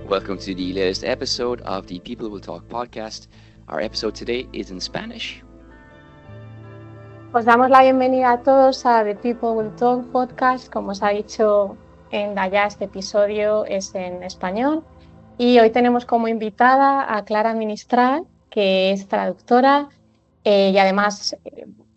Welcome to the latest episode of the People Will Talk podcast. Our episode today is in Spanish. Os damos la bienvenida a todos a The People Will Talk podcast. Como os ha dicho Enda, ya este episodio es en español. Y hoy tenemos como invitada a Clara Ministral, que es traductora y además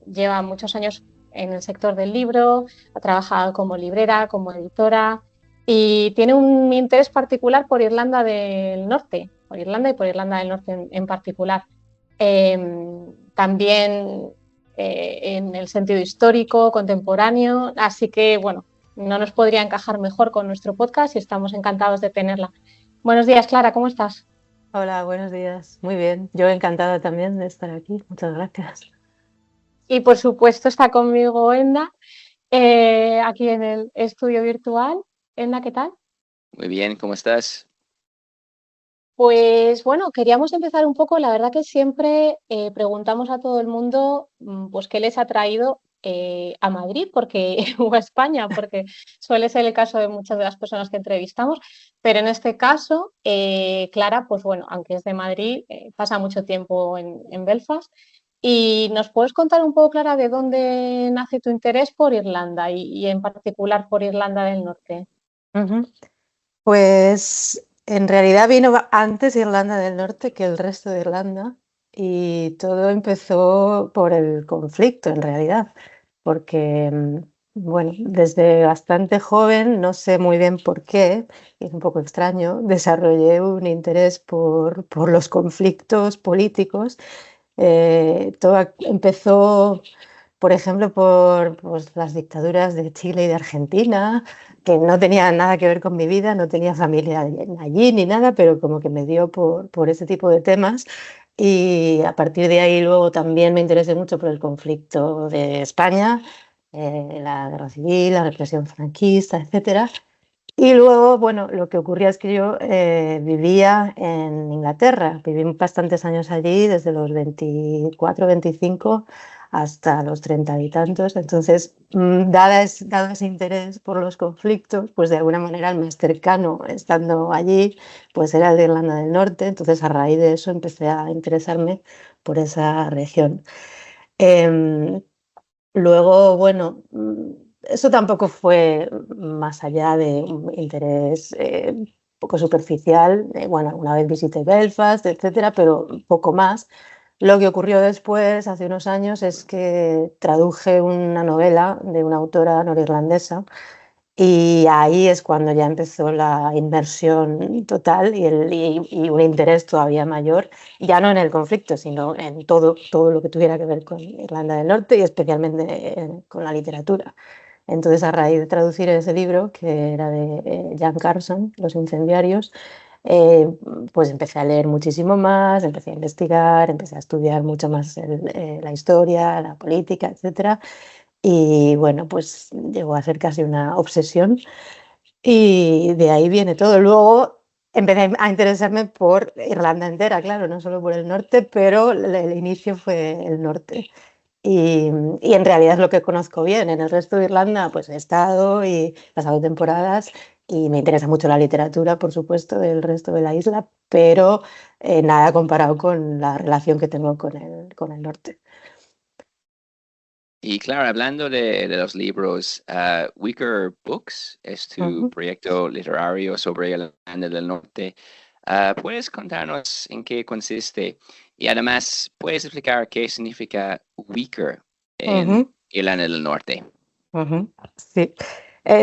lleva muchos años en el sector del libro, ha trabajado como librera, como editora y tiene un interés particular por Irlanda del Norte, por Irlanda y por Irlanda del Norte en particular. También en el sentido histórico, contemporáneo, así que bueno, no nos podría encajar mejor con nuestro podcast y estamos encantados de tenerla. Buenos días, Clara, ¿cómo estás? Hola, buenos días. Muy bien. Yo encantada también de estar aquí. Muchas gracias. Y por supuesto está conmigo Enda, aquí en el estudio virtual. Enda, ¿qué tal? Muy bien, ¿cómo estás? Pues bueno, queríamos empezar un poco, la verdad que siempre preguntamos a todo el mundo pues qué les ha traído a Madrid o a España, porque suele ser el caso de muchas de las personas que entrevistamos, pero en este caso, Clara, pues bueno, aunque es de Madrid, pasa mucho tiempo en Belfast. ¿Y nos puedes contar un poco, Clara, de dónde nace tu interés por Irlanda y en particular por Irlanda del Norte? Pues en realidad vino antes Irlanda del Norte que el resto de Irlanda y todo empezó por el conflicto en realidad, porque bueno, desde bastante joven, no sé muy bien por qué, es un poco extraño, desarrollé un interés por los conflictos políticos. Todo empezó, por ejemplo, por pues, las dictaduras de Chile y de Argentina, que no tenía nada que ver con mi vida, no tenía familia allí ni nada, pero como que me dio por ese tipo de temas. Y a partir de ahí luego también me interesé mucho por el conflicto de España, la guerra civil, la represión franquista, etcétera. Y luego, bueno, lo que ocurría es que yo vivía en Inglaterra, viví bastantes años allí, desde los 24, 25 hasta los 30 y tantos. Entonces, dado ese interés por los conflictos, pues de alguna manera el más cercano, estando allí, pues era el de Irlanda del Norte. Entonces, a raíz de eso empecé a interesarme por esa región. Em, Luego, bueno, eso tampoco fue más allá de un interés un poco superficial. Bueno, una vez visité Belfast, etcétera, pero poco más. Lo que ocurrió después, hace unos años, es que traduje una novela de una autora norirlandesa y ahí es cuando ya empezó la inmersión total y un interés todavía mayor, ya no en el conflicto, sino en todo lo que tuviera que ver con Irlanda del Norte y especialmente con la literatura. Entonces, a raíz de traducir ese libro, que era de Jan Carlson, Los incendiarios, eh, pues empecé a leer muchísimo más, empecé a investigar, empecé a estudiar mucho más la historia, la política, etcétera. Y bueno, pues llegó a ser casi una obsesión y de ahí viene todo. Luego empecé a interesarme por Irlanda entera, claro, no solo por el norte, pero el inicio fue el norte. Y en realidad es lo que conozco bien. En el resto de Irlanda pues he estado y he pasado temporadas y me interesa mucho la literatura, por supuesto, del resto de la isla, pero nada comparado con la relación que tengo con el norte. Y claro, hablando de los libros, Wicker Books es tu proyecto literario sobre Irlanda del Norte. ¿Puedes contarnos en qué consiste? Y además, ¿puedes explicar qué significa Wicker en Irlanda del Norte? Sí.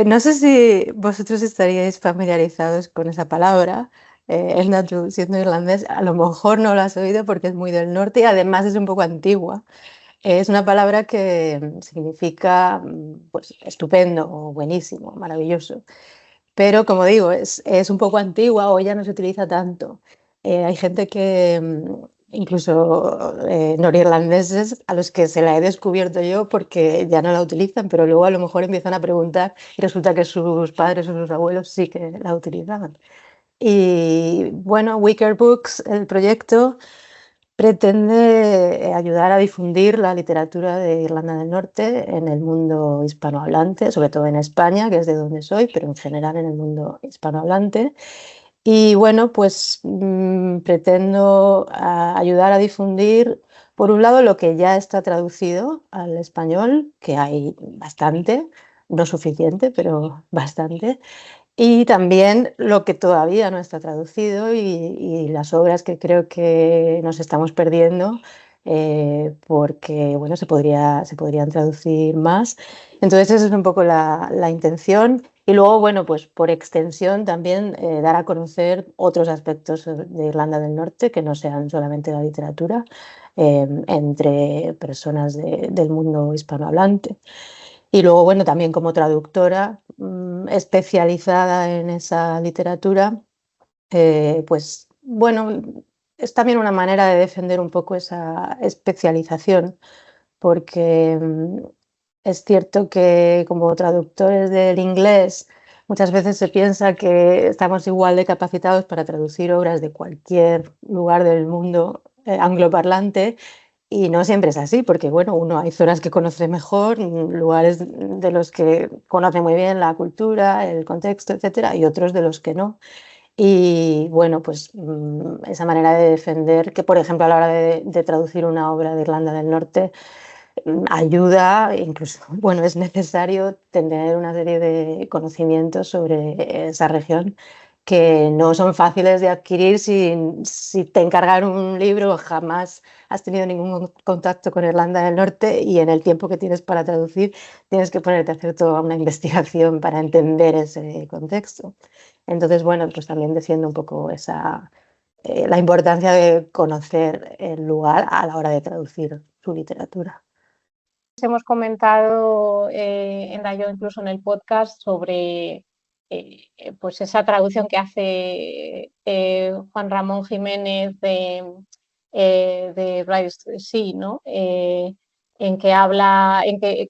No sé si vosotros estaríais familiarizados con esa palabra. Elna, tú siendo irlandés, a lo mejor no lo has oído porque es muy del norte y además es un poco antigua. Es una palabra que significa pues, estupendo o buenísimo, maravilloso. Pero como digo, es un poco antigua o ya no se utiliza tanto. Hay gente que, incluso norirlandeses, a los que se la he descubierto yo porque ya no la utilizan, pero luego a lo mejor empiezan a preguntar y resulta que sus padres o sus abuelos sí que la utilizaban. Y bueno, Wicker Books, el proyecto, pretende ayudar a difundir la literatura de Irlanda del Norte en el mundo hispanohablante, sobre todo en España, que es de donde soy, pero en general en el mundo hispanohablante. Y bueno, pues pretendo ayudar a difundir, por un lado, lo que ya está traducido al español, que hay bastante, no suficiente, pero bastante, y también lo que todavía no está traducido y las obras que creo que nos estamos perdiendo, porque bueno, se podrían traducir más. Entonces esa es un poco la intención. Y luego, bueno, pues por extensión también dar a conocer otros aspectos de Irlanda del Norte que no sean solamente la literatura, entre personas del mundo hispanohablante. Y luego, bueno, también como traductora especializada en esa literatura, pues bueno, es también una manera de defender un poco esa especialización, porque es cierto que como traductores del inglés muchas veces se piensa que estamos igual de capacitados para traducir obras de cualquier lugar del mundo angloparlante, y no siempre es así, porque bueno, uno hay zonas que conoce mejor, lugares de los que conoce muy bien la cultura, el contexto, etcétera, y otros de los que no. Y bueno, pues esa manera de defender que, por ejemplo, a la hora de traducir una obra de Irlanda del Norte, ayuda, incluso, bueno, es necesario tener una serie de conocimientos sobre esa región que no son fáciles de adquirir si te encargan un libro, jamás has tenido ningún contacto con Irlanda del Norte y en el tiempo que tienes para traducir tienes que ponerte a hacer toda una investigación para entender ese contexto. Entonces, bueno, pues también defiendo un poco la importancia de conocer el lugar a la hora de traducir su literatura. Hemos comentado en yo incluso en el podcast sobre pues esa traducción que hace Juan Ramón Jiménez de Rise to the Sea, ¿no? En que habla, en que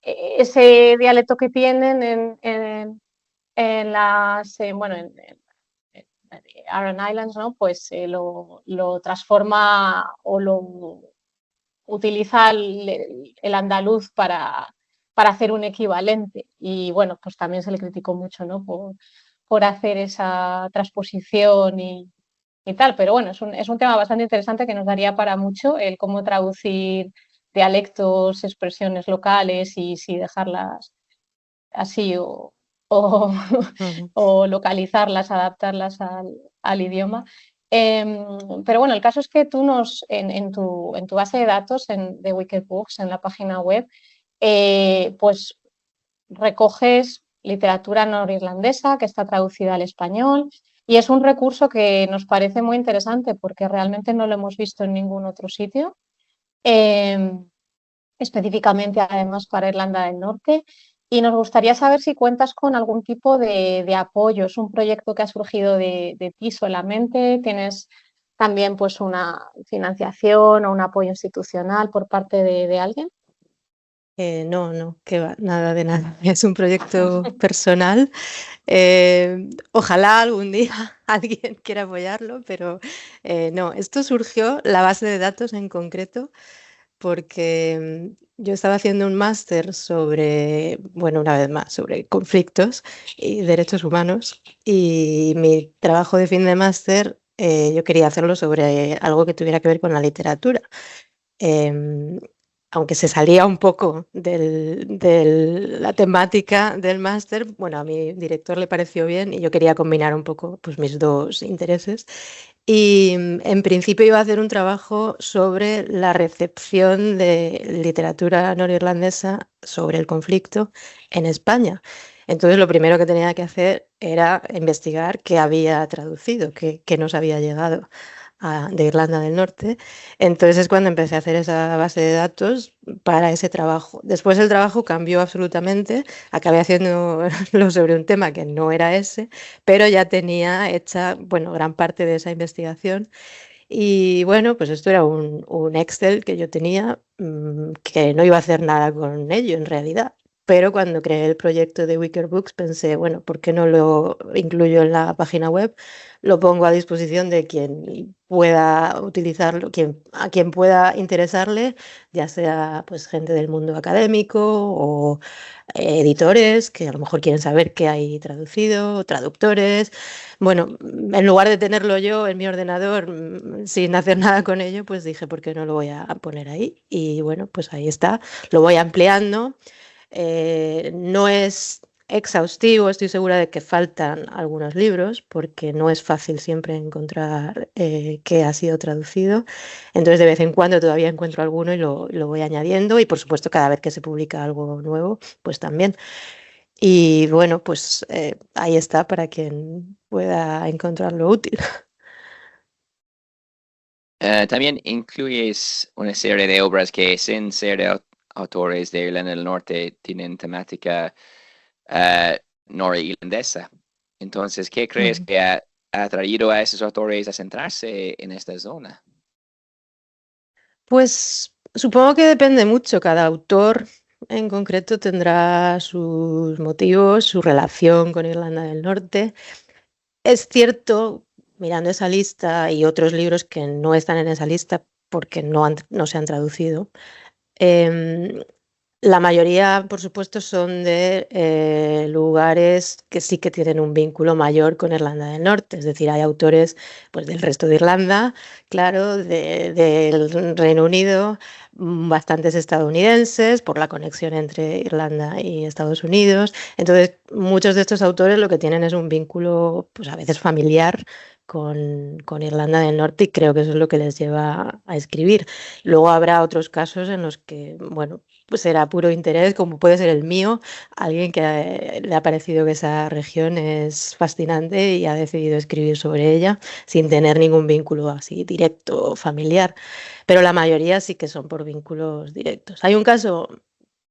ese dialecto que tienen en las, bueno, en Aran Islands, ¿no? Pues lo transforma o lo utiliza el andaluz para hacer un equivalente. Y bueno, pues también se le criticó mucho, ¿no? Por hacer esa transposición y tal. Pero bueno, es un tema bastante interesante que nos daría para mucho el cómo traducir dialectos, expresiones locales y si dejarlas así o, Ujú. o localizarlas, adaptarlas al idioma. Pero bueno, el caso es que tú en tu base de datos de Wicked Books, en la página web, pues recoges literatura norirlandesa que está traducida al español y es un recurso que nos parece muy interesante porque realmente no lo hemos visto en ningún otro sitio, eh, específicamente además para Irlanda del Norte. Y nos gustaría saber si cuentas con algún tipo de apoyo. ¿Es un proyecto que ha surgido de ti solamente? ¿Tienes también pues una financiación o un apoyo institucional por parte de alguien? No, que va, nada de nada. Es un proyecto personal. Ojalá algún día alguien quiera apoyarlo, pero no, esto surgió, la base de datos en concreto, porque yo estaba haciendo un máster sobre, bueno, una vez más, sobre conflictos y derechos humanos, y mi trabajo de fin de máster yo quería hacerlo sobre algo que tuviera que ver con la literatura. Em, Aunque se salía un poco de la temática del máster, bueno, a mi director le pareció bien y yo quería combinar un poco pues, mis dos intereses. Y en principio iba a hacer un trabajo sobre la recepción de literatura norirlandesa sobre el conflicto en España. Entonces lo primero que tenía que hacer era investigar qué había traducido, qué nos había llegado de Irlanda del Norte. Entonces es cuando empecé a hacer esa base de datos para ese trabajo. Después el trabajo cambió absolutamente, acabé haciéndolo sobre un tema que no era ese, pero ya tenía hecha, bueno, gran parte de esa investigación. Y bueno, pues esto era un Excel que yo tenía, que no iba a hacer nada con ello en realidad. pero cuando creé el proyecto de Wicker Books pensé, bueno, ¿por qué no lo incluyo en la página web? Lo pongo a disposición de quien pueda utilizarlo, a quien pueda interesarle, ya sea pues gente del mundo académico o editores que a lo mejor quieren saber qué hay traducido, traductores. Bueno, en lugar de tenerlo yo en mi ordenador sin hacer nada con ello, pues dije, ¿por qué no lo voy a poner ahí? Y bueno, pues ahí está, lo voy ampliando. No es exhaustivo, estoy segura de que faltan algunos libros porque no es fácil siempre encontrar qué ha sido traducido. Entonces de vez en cuando todavía encuentro alguno y lo voy añadiendo y por supuesto cada vez que se publica algo nuevo, pues también. Y bueno, pues ahí está para quien pueda encontrarlo útil. También incluyes una serie de obras que, sin ser de autores de Irlanda del Norte, tienen temática norirlandesa. Entonces, ¿qué crees que ha atraído a esos autores a centrarse en esta zona? Pues supongo que depende mucho. Cada autor en concreto tendrá sus motivos, su relación con Irlanda del Norte. Es cierto, mirando esa lista y otros libros que no están en esa lista porque no se han traducido, em, la mayoría, por supuesto, son de lugares que sí que tienen un vínculo mayor con Irlanda del Norte. Es decir, hay autores pues, del resto de Irlanda, claro, del Reino Unido, bastantes estadounidenses, por la conexión entre Irlanda y Estados Unidos. Entonces, muchos de estos autores lo que tienen es un vínculo, pues a veces familiar, con Irlanda del Norte y creo que eso es lo que les lleva a escribir. Luego habrá otros casos en los que, bueno, pues será puro interés, como puede ser el mío, alguien que le ha parecido que esa región es fascinante y ha decidido escribir sobre ella sin tener ningún vínculo así directo o familiar. Pero la mayoría sí que son por vínculos directos. Hay un caso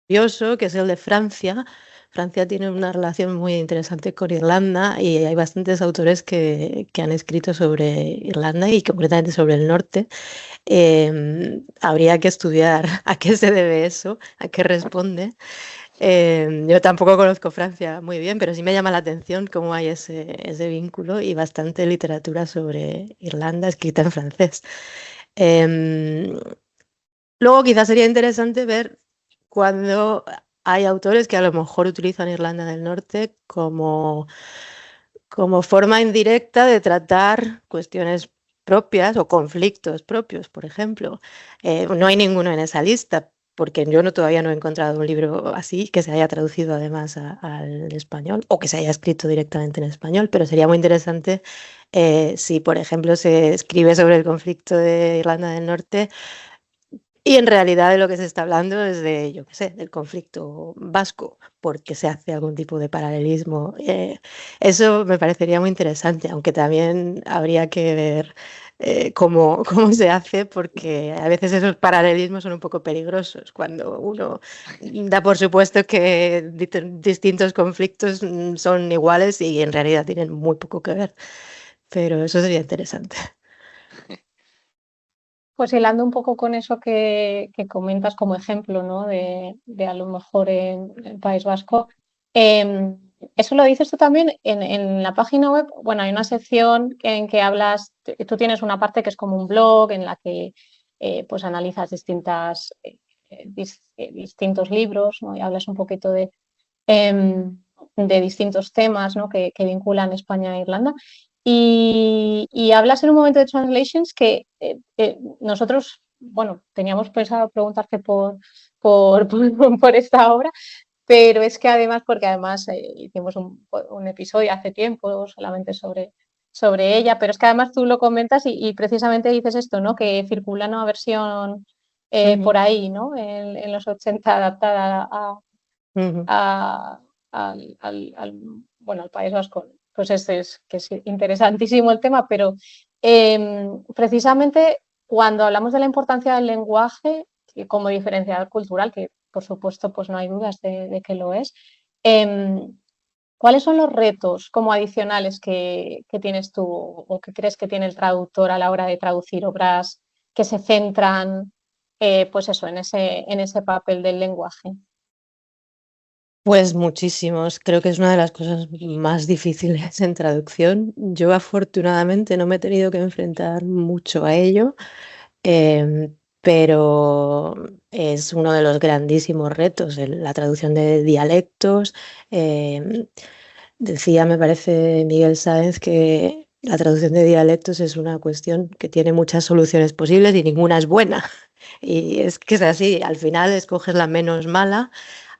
curioso que es el de Francia. Francia tiene una relación muy interesante con Irlanda y hay bastantes autores que han escrito sobre Irlanda y concretamente sobre el norte. Habría que estudiar a qué se debe eso, a qué responde. Yo tampoco conozco Francia muy bien, pero sí me llama la atención cómo hay ese vínculo y bastante literatura sobre Irlanda escrita en francés. Eh, Luego quizás sería interesante ver cuando hay autores que a lo mejor utilizan Irlanda del Norte como forma indirecta de tratar cuestiones propias o conflictos propios, por ejemplo. No hay ninguno en esa lista, porque yo todavía no he encontrado un libro así que se haya traducido además al español o que se haya escrito directamente en español, pero sería muy interesante si, por ejemplo, se escribe sobre el conflicto de Irlanda del Norte y en realidad de lo que se está hablando es de, yo qué sé, del conflicto vasco, porque se hace algún tipo de paralelismo. Eso me parecería muy interesante, aunque también habría que ver cómo se hace, porque a veces esos paralelismos son un poco peligrosos, cuando uno da por supuesto que distintos conflictos son iguales y en realidad tienen muy poco que ver. Pero eso sería interesante. Pues hilando un poco con eso que comentas como ejemplo, ¿no? De a lo mejor en el País Vasco. Eso lo dices tú también en la página web. Bueno, hay una sección en que hablas, tú tienes una parte que es como un blog en la que pues analizas distintos libros, ¿no? Y hablas un poquito de distintos temas, ¿no? que vinculan España e Irlanda. Y hablas en un momento de translations que nosotros, bueno, teníamos pensado preguntarte por esta obra, pero es que además, porque además hicimos un episodio hace tiempo solamente sobre ella, pero es que además tú lo comentas y precisamente dices esto, ¿no? Que circula una versión por ahí, ¿no? En los 80 adaptada Ujú. a, bueno, al País Vasco. Pues que es interesantísimo el tema, pero precisamente cuando hablamos de la importancia del lenguaje como diferenciador cultural, que por supuesto pues no hay dudas de que lo es, eh, ¿cuáles son los retos como adicionales que tienes tú o que crees que tiene el traductor a la hora de traducir obras que se centran pues eso, en ese papel del lenguaje? Pues muchísimos. Creo que es una de las cosas más difíciles en traducción. Yo afortunadamente no me he tenido que enfrentar mucho a ello, pero es uno de los grandísimos retos, la traducción de dialectos. em, Decía, me parece, Miguel Sáenz, que la traducción de dialectos es una cuestión que tiene muchas soluciones posibles y ninguna es buena. Y es que es así, al final escoges la menos mala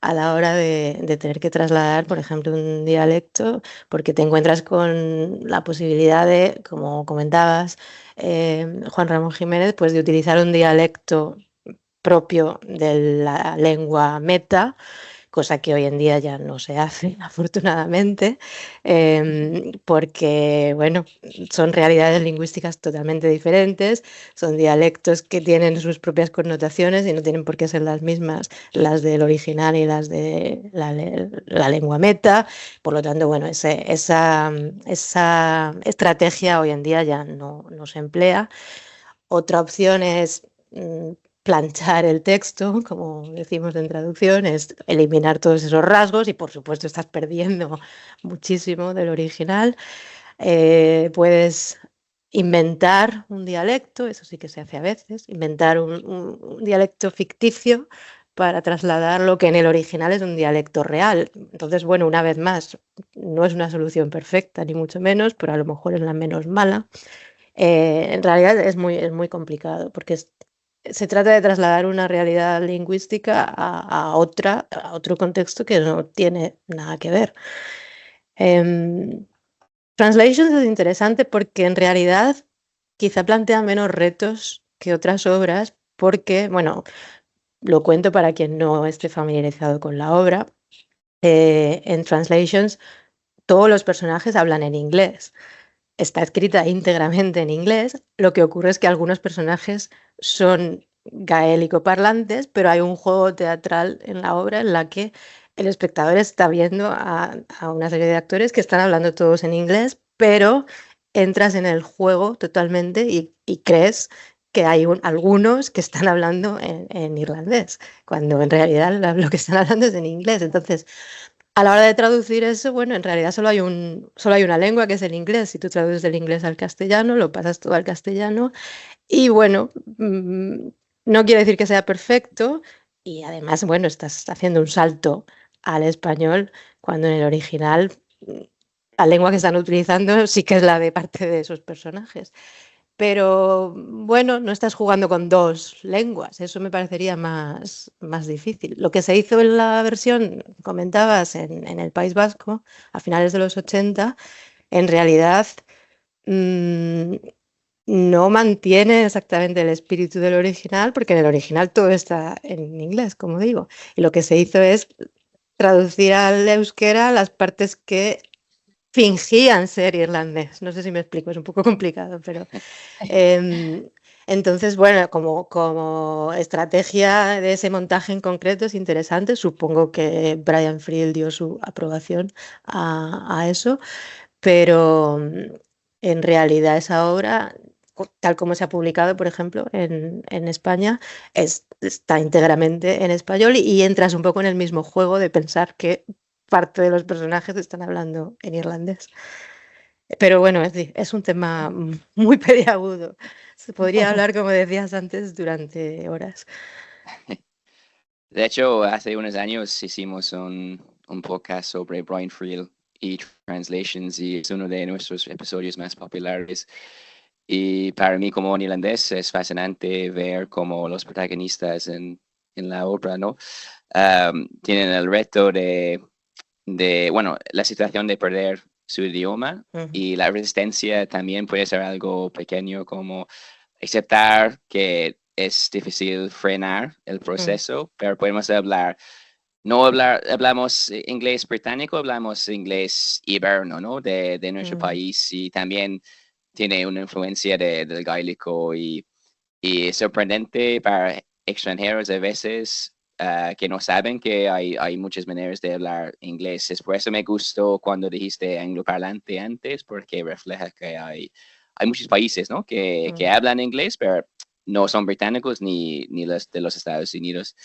a la hora de tener que trasladar, por ejemplo, un dialecto, porque te encuentras con la posibilidad de, como comentabas, Juan Ramón Jiménez, pues de utilizar un dialecto propio de la lengua meta, cosa que hoy en día ya no se hace, afortunadamente, porque, bueno, son realidades lingüísticas totalmente diferentes, son dialectos que tienen sus propias connotaciones y no tienen por qué ser las mismas las del original y las de la lengua meta. Por lo tanto, bueno, esa estrategia hoy en día ya no se emplea. Otra opción es planchar el texto, como decimos en traducción, es eliminar todos esos rasgos y por supuesto estás perdiendo muchísimo del original. Puedes inventar un dialecto, eso sí que se hace a veces, inventar un dialecto ficticio para trasladar lo que en el original es un dialecto real. Entonces, bueno, una vez más, no es una solución perfecta, ni mucho menos, pero a lo mejor es la menos mala. En realidad es muy complicado porque se trata de trasladar una realidad lingüística a otro contexto que no tiene nada que ver. Em, Translations es interesante porque en realidad quizá plantea menos retos que otras obras porque, bueno, lo cuento para quien no esté familiarizado con la obra. En Translations todos los personajes hablan en inglés. Está escrita íntegramente en inglés. Lo que ocurre es que algunos personajes son gaélico parlantes, pero hay un juego teatral en la obra en la que el espectador está viendo a una serie de actores que están hablando todos en inglés, pero entras en el juego totalmente y crees que hay algunos que están hablando en irlandés, cuando en realidad lo que están hablando es en inglés. Entonces, a la hora de traducir eso, bueno, en realidad solo hay una lengua que es el inglés. Si tú traduces del inglés al castellano, lo pasas todo al castellano. Y bueno, no quiere decir que sea perfecto. Y además, bueno, estás haciendo un salto al español cuando en el original la lengua que están utilizando sí que es la de parte de esos personajes. Pero bueno, no estás jugando con dos lenguas, eso me parecería más difícil. Lo que se hizo en la versión, comentabas, en el País Vasco, a finales de los 80, en realidad mm, no mantiene exactamente el espíritu del original, porque en el original todo está en inglés, como digo. Y lo que se hizo es traducir al euskera las partes que fingían ser irlandés. No sé si me explico, es un poco complicado, pero em, entonces, bueno, como estrategia de ese montaje en concreto es interesante. Supongo que Brian Friel dio su aprobación a eso, pero en realidad esa obra, tal como se ha publicado, por ejemplo, en España, está íntegramente en español y entras un poco en el mismo juego de pensar que parte de los personajes están hablando en irlandés. Pero bueno, es un tema muy peliagudo. Se podría hablar, como decías antes, durante horas. De hecho, hace unos años hicimos un podcast sobre Brian Friel y Translations y es uno de nuestros episodios más populares. Y para mí como neerlandés es fascinante ver cómo los protagonistas en la obra, ¿no? Tienen el reto bueno, la situación de perder su idioma y la resistencia también puede ser algo pequeño como aceptar que es difícil frenar el proceso, pero podemos hablamos inglés británico, hablamos inglés hiberno, ¿no? De nuestro país y también tiene una influencia del gaélico y es sorprendente para extranjeros a veces que no saben que hay muchas maneras de hablar inglés. Por eso me gustó cuando dijiste angloparlante antes, porque refleja que hay muchos países, ¿no? que hablan inglés, pero no son británicos ni los de los Estados Unidos.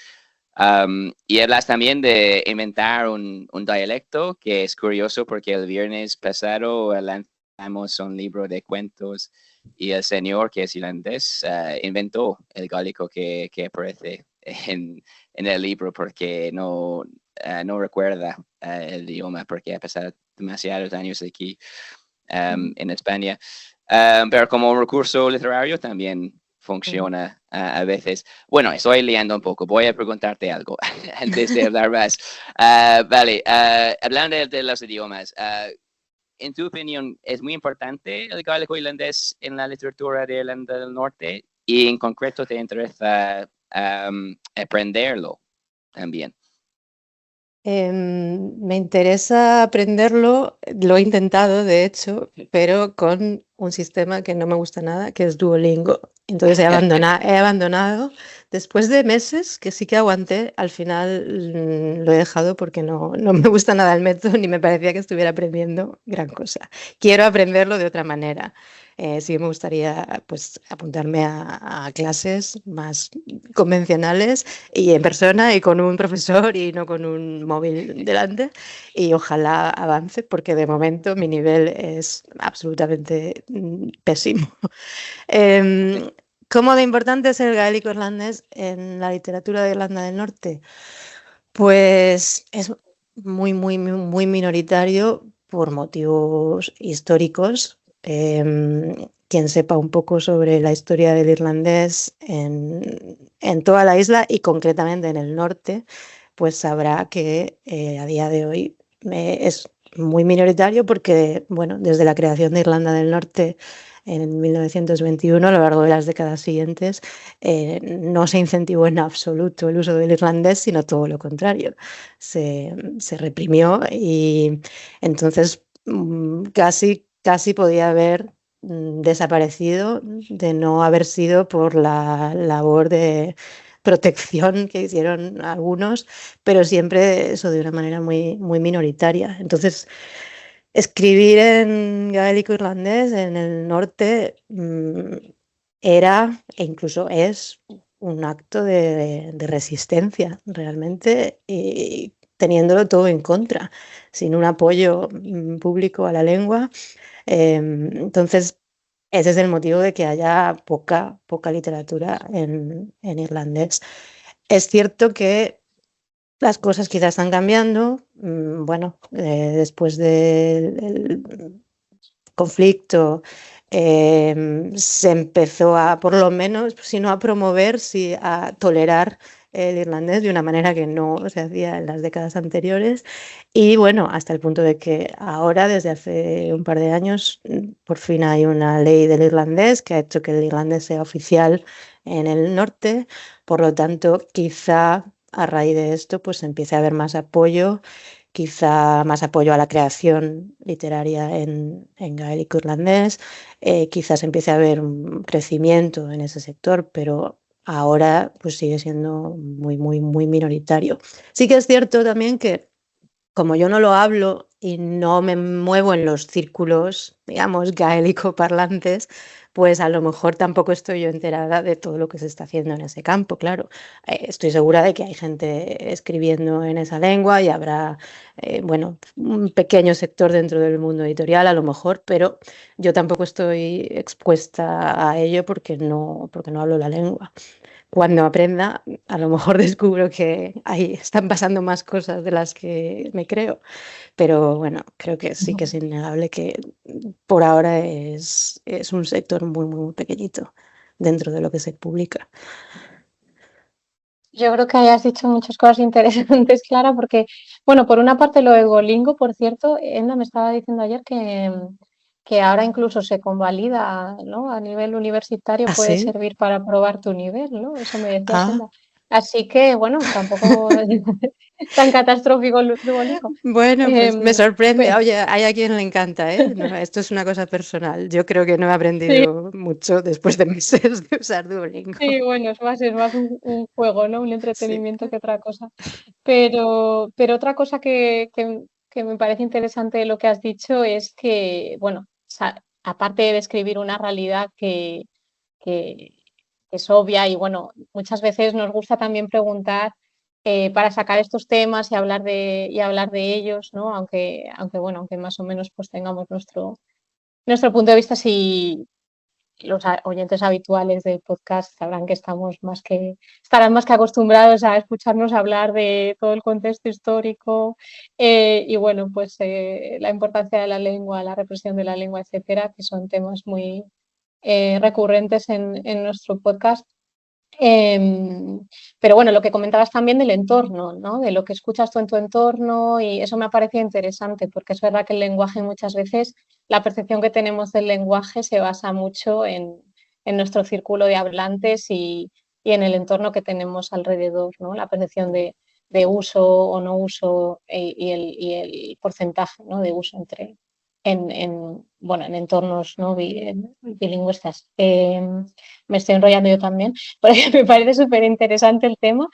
Y hablas también de inventar un dialecto, que es curioso porque el viernes pasado lanzamos un libro de cuentos y el señor, que es irlandés, inventó el gálico que aparece en el libro porque no recuerda el idioma porque ha pasado demasiados años aquí en España. Pero como recurso literario también funciona a veces. Bueno, estoy liando un poco. Voy a preguntarte algo antes de hablar más. Vale, hablando de los idiomas, en tu opinión, ¿es muy importante el gálico irlandés en la literatura de Irlanda del Norte? Y en concreto, ¿te interesa aprenderlo también? Me interesa aprenderlo, lo he intentado de hecho, pero con un sistema que no me gusta nada, que es Duolingo. Entonces he abandonado. Después de meses que sí que aguanté, al final lo he dejado porque no me gusta nada el método ni me parecía que estuviera aprendiendo gran cosa. Quiero aprenderlo de otra manera. Sí que me gustaría pues apuntarme a clases más convencionales y en persona y con un profesor y no con un móvil delante, y ojalá avance porque de momento mi nivel es absolutamente pésimo. ¿Cómo de importante es el gaélico irlandés en la literatura de Irlanda del Norte? Pues es muy minoritario por motivos históricos. Quien sepa un poco sobre la historia del irlandés en toda la isla y concretamente en el norte, pues sabrá que a día de hoy es muy minoritario porque, bueno, desde la creación de Irlanda del Norte en 1921, a lo largo de las décadas siguientes, no se incentivó en absoluto el uso del irlandés, sino todo lo contrario. Se reprimió y entonces casi podía haber desaparecido de no haber sido por la labor de protección que hicieron algunos, pero siempre eso de una manera muy minoritaria. Entonces, escribir en gaélico irlandés en el norte era e incluso es un acto de resistencia realmente, y teniéndolo todo en contra, sin un apoyo público a la lengua. Entonces, ese es el motivo de que haya poca literatura en irlandés. Es cierto que las cosas quizás están cambiando. Bueno, después del conflicto se empezó a, por lo menos, si no a promover, sí a tolerar el irlandés de una manera que no se hacía en las décadas anteriores. Y bueno, hasta el punto de que ahora, desde hace un par de años, por fin hay una ley del irlandés que ha hecho que el irlandés sea oficial en el norte. Por lo tanto, quizá a raíz de esto, pues empiece a haber más apoyo, quizá más apoyo a la creación literaria en gaélico irlandés, quizás empiece a haber un crecimiento en ese sector, pero ahora pues sigue siendo muy minoritario. Sí que es cierto también que como yo no lo hablo y no me muevo en los círculos, digamos, gaélico parlantes, pues a lo mejor tampoco estoy yo enterada de todo lo que se está haciendo en ese campo, claro. Estoy segura de que hay gente escribiendo en esa lengua y habrá, bueno, un pequeño sector dentro del mundo editorial a lo mejor, pero yo tampoco estoy expuesta a ello porque no hablo la lengua. Cuando aprenda, a lo mejor descubro que ahí están pasando más cosas de las que me creo, pero bueno, creo que sí que es innegable que por ahora es un sector muy pequeñito dentro de lo que se publica. Yo creo que hayas dicho muchas cosas interesantes, Clara, porque, bueno, por una parte lo de Duolingo, por cierto, Enda me estaba diciendo ayer que ahora incluso se convalida, ¿no? A nivel universitario ¿Ah, puede sí? servir para probar tu nivel, ¿no? Eso me decía Ah. Senda. Así que, bueno, tampoco tan catastrófico el Duolingo. Bueno, pues me sorprende. Pues, Oye, hay a quien le encanta, ¿eh? No, esto es una cosa personal. Yo creo que no he sí, aprendido mucho después de meses de usar sí, Duolingo. bueno, es más un juego, ¿no? Un Sí. entretenimiento que otra cosa. Pero otra cosa que me parece interesante de lo que has dicho es que, bueno, aparte de describir una realidad que es obvia y, bueno, muchas veces nos gusta también preguntar para sacar estos temas y hablar de ellos, ¿no? Aunque más o menos pues tengamos nuestro punto de vista, si los oyentes habituales del podcast sabrán que estarán más que acostumbrados a escucharnos hablar de todo el contexto histórico y bueno, pues la importancia de la lengua, la represión de la lengua, etcétera, que son temas muy recurrentes en nuestro podcast. Pero bueno, lo que comentabas también del entorno, ¿no? De lo que escuchas tú en tu entorno, y eso me ha parecido interesante, porque es verdad que el lenguaje muchas veces, la percepción que tenemos del lenguaje se basa mucho en nuestro círculo de hablantes y en el entorno que tenemos alrededor, ¿no? La percepción de uso o no uso y el porcentaje, ¿no? De uso en entornos, ¿no? bilingüistas. Me estoy enrollando yo también, porque me parece súper interesante el tema,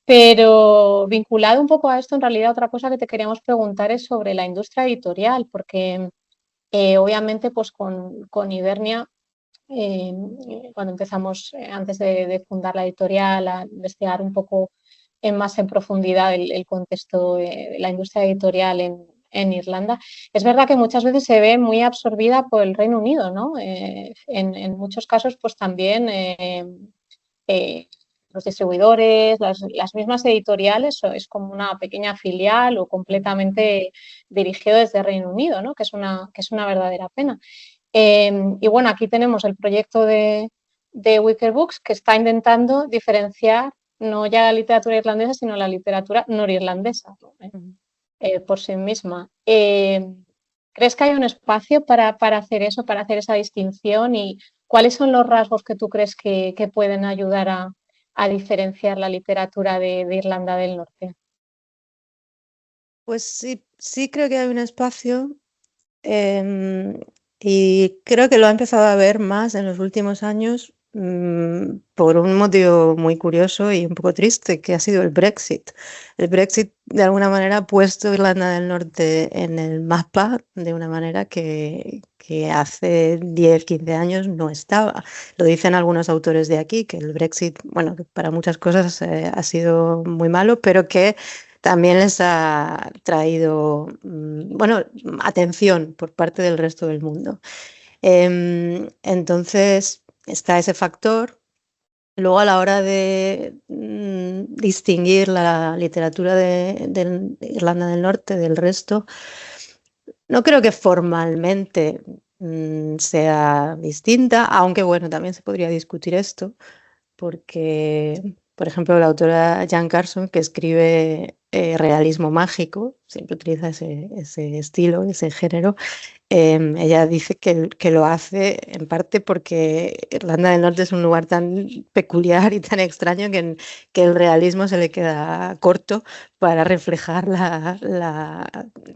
pero vinculado un poco a esto, en realidad otra cosa que te queríamos preguntar es sobre la industria editorial, porque obviamente pues con Ibernia, cuando empezamos, antes de fundar la editorial, a investigar un poco más en profundidad el contexto de la industria editorial en Irlanda, es verdad que muchas veces se ve muy absorbida por el Reino Unido, ¿no? En muchos casos, pues también los distribuidores, las mismas editoriales, es como una pequeña filial o completamente dirigido desde Reino Unido, ¿no? Que es una verdadera pena. Y bueno, aquí tenemos el proyecto de Wicker Books, que está intentando diferenciar no ya la literatura irlandesa, sino la literatura norirlandesa, ¿no? Por sí misma. ¿Crees que hay un espacio para hacer eso, para hacer esa distinción? ¿Y cuáles son los rasgos que tú crees que pueden ayudar a diferenciar la literatura de Irlanda del Norte? Pues sí, sí creo que hay un espacio y creo que lo ha empezado a ver más en los últimos años por un motivo muy curioso y un poco triste, que ha sido el Brexit. El Brexit, de alguna manera, ha puesto Irlanda del Norte en el mapa de una manera que hace 10, 15 años no estaba. Lo dicen algunos autores de aquí, que el Brexit, bueno, que para muchas cosas ha sido muy malo, pero que también les ha traído, bueno, atención por parte del resto del mundo. Entonces, está ese factor. Luego, a la hora de distinguir la literatura de Irlanda del Norte del resto, no creo que formalmente sea distinta, aunque bueno, también se podría discutir esto, porque, por ejemplo, la autora Jan Carson, que escribe realismo mágico, siempre utiliza ese estilo, ese género. Ella dice que lo hace en parte porque Irlanda del Norte es un lugar tan peculiar y tan extraño que el realismo se le queda corto para reflejar el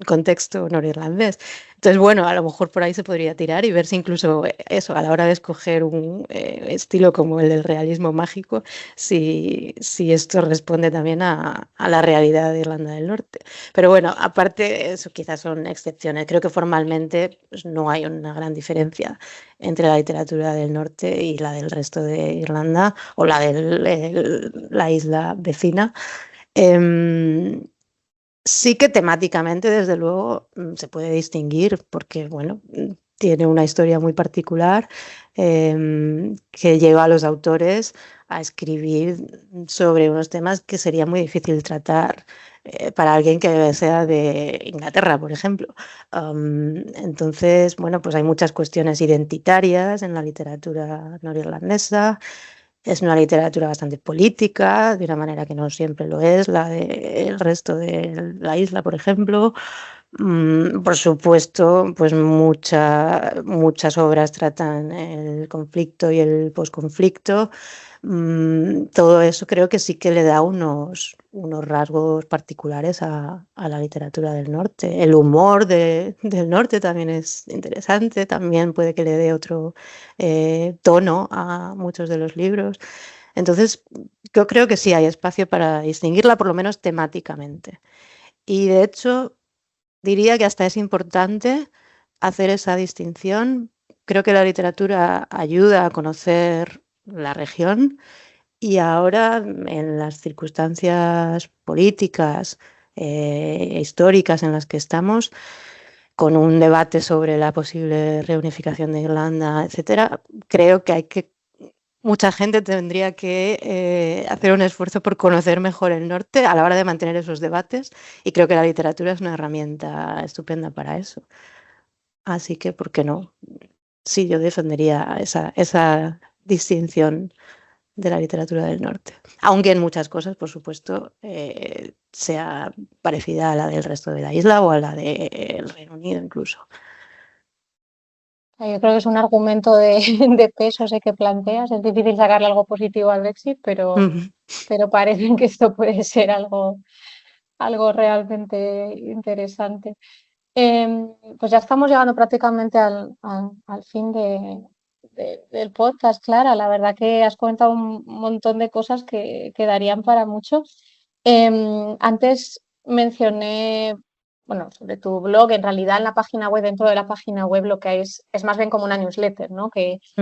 contexto norirlandés. Entonces, bueno, a lo mejor por ahí se podría tirar y ver si incluso eso, a la hora de escoger un estilo como el del realismo mágico, si esto responde también a la realidad de Irlanda del Norte. Pero bueno, aparte, eso quizás son excepciones. Creo que formalmente pues, no hay una gran diferencia entre la literatura del norte y la del resto de Irlanda o la de la isla vecina. Sí que temáticamente, desde luego, se puede distinguir porque, bueno, tiene una historia muy particular que lleva a los autores a escribir sobre unos temas que sería muy difícil tratar para alguien que sea de Inglaterra, por ejemplo. Entonces, bueno, pues hay muchas cuestiones identitarias en la literatura norirlandesa. Es una literatura bastante política, de una manera que no siempre lo es la del resto de la isla, por ejemplo. Por supuesto, pues muchas obras tratan el conflicto y el posconflicto. Todo eso creo que sí que le da unos rasgos particulares a la literatura del norte. El humor del norte también es interesante, también puede que le dé otro tono a muchos de los libros. Entonces, yo creo que sí hay espacio para distinguirla, por lo menos temáticamente. Y de hecho, diría que hasta es importante hacer esa distinción. Creo que la literatura ayuda a conocer la región Y ahora, en las circunstancias políticas, históricas en las que estamos, con un debate sobre la posible reunificación de Irlanda, etcétera, creo que mucha gente tendría que hacer un esfuerzo por conocer mejor el norte a la hora de mantener esos debates, y creo que la literatura es una herramienta estupenda para eso. Así que, ¿por qué no? Sí, yo defendería esa distinción de la literatura del norte, aunque en muchas cosas, por supuesto, sea parecida a la del resto de la isla o a la del Reino Unido incluso. Yo creo que es un argumento de, de peso ese que planteas. Es difícil sacarle algo positivo al Brexit, pero parece que esto puede ser algo realmente interesante. Pues ya estamos llegando prácticamente al fin del podcast, Clara. La verdad que has comentado un montón de cosas que darían para mucho. Antes mencioné, bueno, sobre tu blog. En realidad en la página web, dentro de la página web, lo que hay es más bien como una newsletter, ¿no?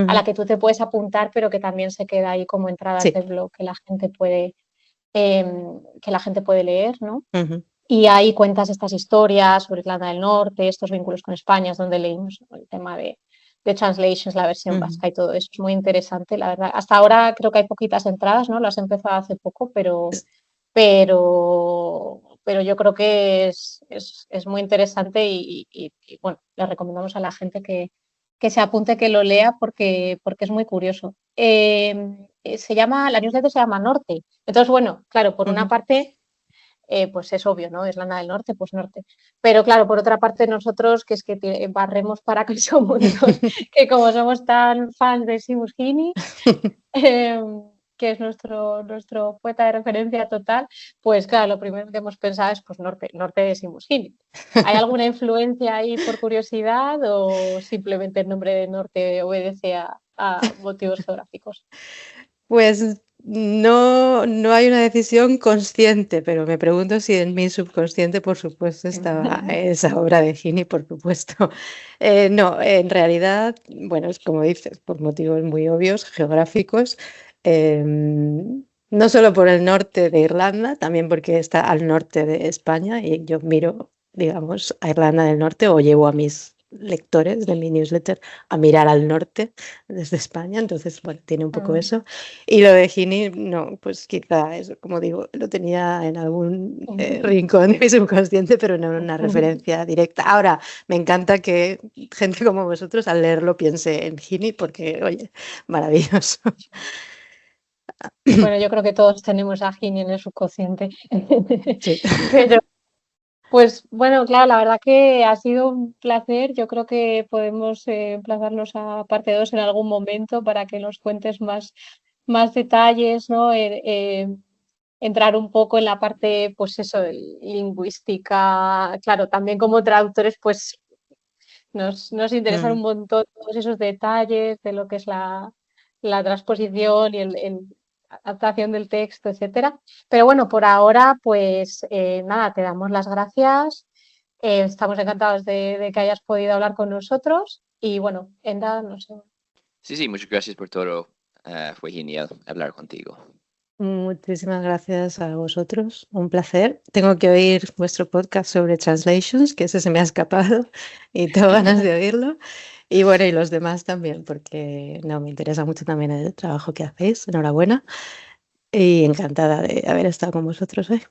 A la que tú te puedes apuntar, pero que también se queda ahí como entradas del blog que la gente puede leer, ¿no? Y ahí cuentas estas historias sobre Irlanda del Norte, estos vínculos con España, es donde leímos el tema de translations, la versión vasca y todo eso. Es muy interesante, la verdad. Hasta ahora creo que hay poquitas entradas, ¿no? Lo has empezado hace poco, pero yo creo que es muy interesante y, bueno, le recomendamos a la gente que se apunte, que lo lea porque es muy curioso. La newsletter se llama Norte. Entonces, bueno, claro, por una parte, pues es obvio, ¿no? Irlanda del Norte, pues norte. Pero claro, por otra parte, nosotros, que es que barremos para que somos que como somos tan fans de Seamus Heaney, que es nuestro poeta de referencia total, pues claro, lo primero que hemos pensado es pues norte de Seamus Heaney. ¿Hay alguna influencia ahí por curiosidad o simplemente el nombre de norte obedece a motivos geográficos? Pues no hay una decisión consciente, pero me pregunto si en mi subconsciente, por supuesto, estaba esa obra de Heaney, por supuesto. No, en realidad, bueno, es como dices, por motivos muy obvios, geográficos, no solo por el norte de Irlanda, también porque está al norte de España y yo miro, digamos, a Irlanda del Norte, o llevo a mis lectores de mi newsletter a mirar al norte desde España, entonces, bueno, tiene un poco eso. Y lo de Heaney, no, pues quizá eso, como digo, lo tenía en algún rincón de mi subconsciente, pero no una referencia directa. Ahora, me encanta que gente como vosotros al leerlo piense en Heaney, porque, oye, maravilloso. Bueno, yo creo que todos tenemos a Heaney en el subconsciente. Sí. Pero, pues bueno, claro, la verdad que ha sido un placer. Yo creo que podemos emplazarnos a parte 2 en algún momento para que nos cuentes más detalles, ¿no? Entrar un poco en la parte, pues eso, lingüística. Claro, también como traductores, pues nos interesan un montón todos esos detalles de lo que es la transposición y el adaptación del texto, etcétera. Pero bueno, por ahora, pues nada, te damos las gracias. Estamos encantados de que hayas podido hablar con nosotros. Y bueno, Enda, no sé. Sí, muchas gracias por todo. Fue genial hablar contigo. Muchísimas gracias a vosotros, un placer. Tengo que oír vuestro podcast sobre translations, que ese se me ha escapado y tengo ganas de oírlo. Y bueno, y los demás también, porque no, me interesa mucho también el trabajo que hacéis. Enhorabuena y encantada de haber estado con vosotros hoy.